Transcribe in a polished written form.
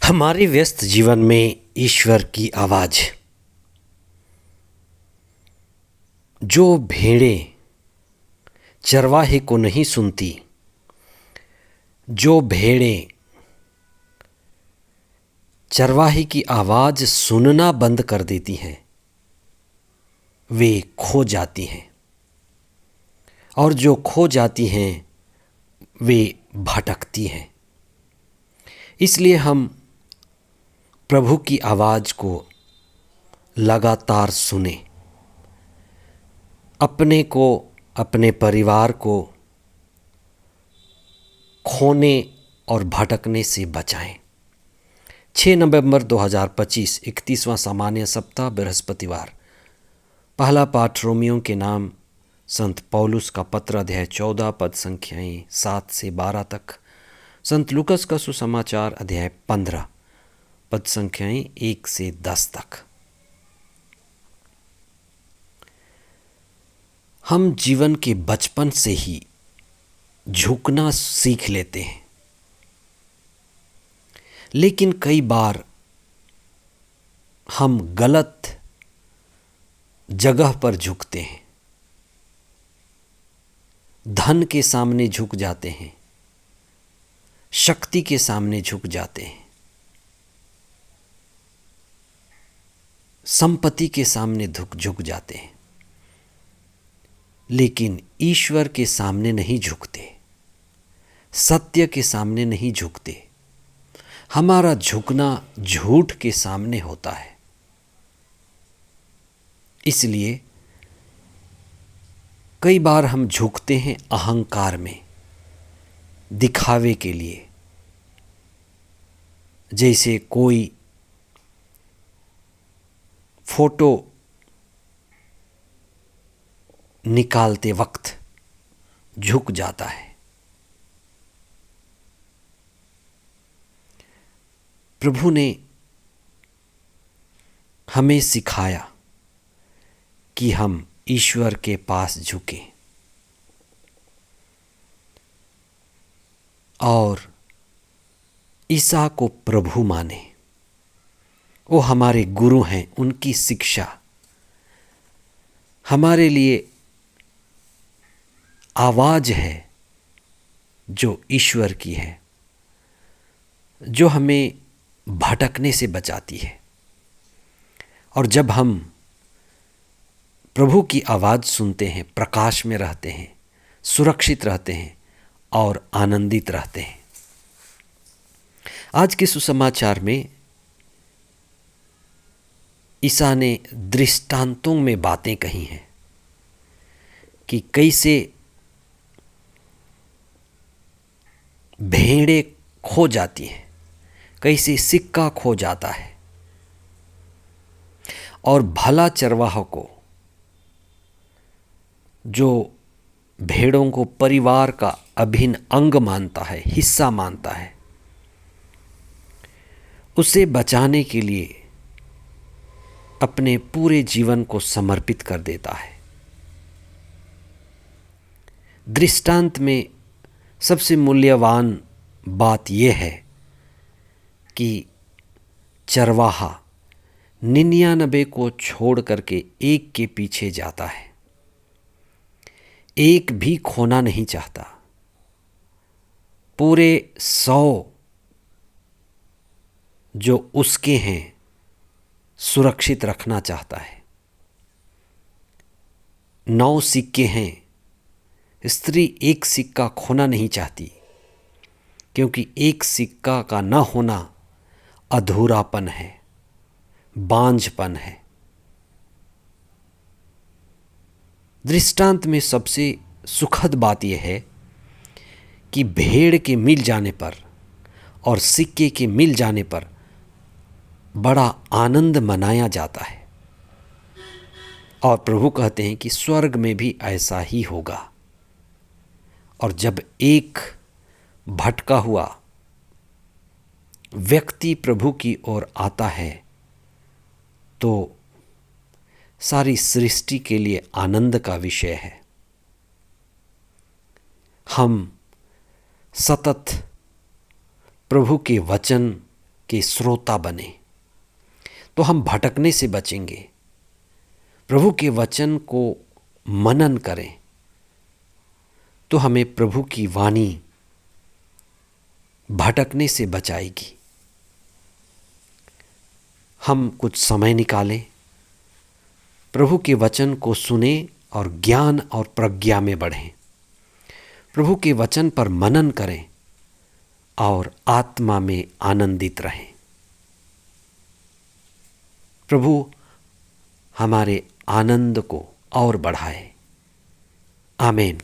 हमारे व्यस्त जीवन में ईश्वर की आवाज़, जो भेड़ें चरवाहे को नहीं सुनती, जो भेड़ें चरवाहे की आवाज़ सुनना बंद कर देती हैं, वे खो जाती हैं, और जो खो जाती हैं वे भटकती हैं। इसलिए हम प्रभु की आवाज़ को लगातार सुने, अपने को, अपने परिवार को खोने और भटकने से बचाएं। 6 नवंबर 2025 31वां सामान्य सप्ताह बृहस्पतिवार। पहला पाठ रोमियों के नाम संत पौलुस का पत्र अध्याय 14 पद संख्याएं 7 से 12 तक, संत लूकस का सुसमाचार अध्याय 15 पद संख्याएं 1 से 10 तक। हम जीवन के बचपन से ही झुकना सीख लेते हैं, लेकिन कई बार हम गलत जगह पर झुकते हैं। धन के सामने झुक जाते हैं, शक्ति के सामने झुक जाते हैं, संपत्ति के सामने झुक जाते हैं, लेकिन ईश्वर के सामने नहीं झुकते, सत्य के सामने नहीं झुकते। हमारा झुकना झूठ के सामने होता है। इसलिए कई बार हम झुकते हैं अहंकार में, दिखावे के लिए। जैसे कोई फोटो निकालते वक्त झुक जाता है। प्रभु ने हमें सिखाया कि हम ईश्वर के पास झुकें और ईसा को प्रभु माने। वो हमारे गुरु हैं, उनकी शिक्षा हमारे लिए आवाज़ है जो ईश्वर की है, जो हमें भटकने से बचाती है। और जब हम प्रभु की आवाज़ सुनते हैं, प्रकाश में रहते हैं, सुरक्षित रहते हैं और आनंदित रहते हैं। आज के सुसमाचार में ईसा ने दृष्टांतों में बातें कही हैं कि कैसे भेड़ें खो जाती हैं, कैसे सिक्का खो जाता है, और भला चरवाहा को, जो भेड़ों को परिवार का अभिन्न अंग मानता है, हिस्सा मानता है, उसे बचाने के लिए अपने पूरे जीवन को समर्पित कर देता है। दृष्टांत में सबसे मूल्यवान बात यह है कि चरवाहा 99 को छोड़ करके एक के पीछे जाता है, एक भी खोना नहीं चाहता, पूरे 100 जो उसके हैं सुरक्षित रखना चाहता है। 9 सिक्के हैं, स्त्री एक सिक्का खोना नहीं चाहती, क्योंकि एक सिक्का का न होना अधूरापन है, बांझपन है। दृष्टांत में सबसे सुखद बात यह है कि भेड़ के मिल जाने पर और सिक्के के मिल जाने पर बड़ा आनंद मनाया जाता है। और प्रभु कहते हैं कि स्वर्ग में भी ऐसा ही होगा। और जब एक भटका हुआ व्यक्ति प्रभु की ओर आता है तो सारी सृष्टि के लिए आनंद का विषय है। हम सतत प्रभु के वचन के श्रोता बने तो हम भटकने से बचेंगे। प्रभु के वचन को मनन करें तो हमें प्रभु की वाणी भटकने से बचाएगी। हम कुछ समय निकालें, प्रभु के वचन को सुने और ज्ञान और प्रज्ञा में बढ़ें। प्रभु के वचन पर मनन करें और आत्मा में आनंदित रहें। प्रभु हमारे आनंद को और बढ़ाए। आमीन।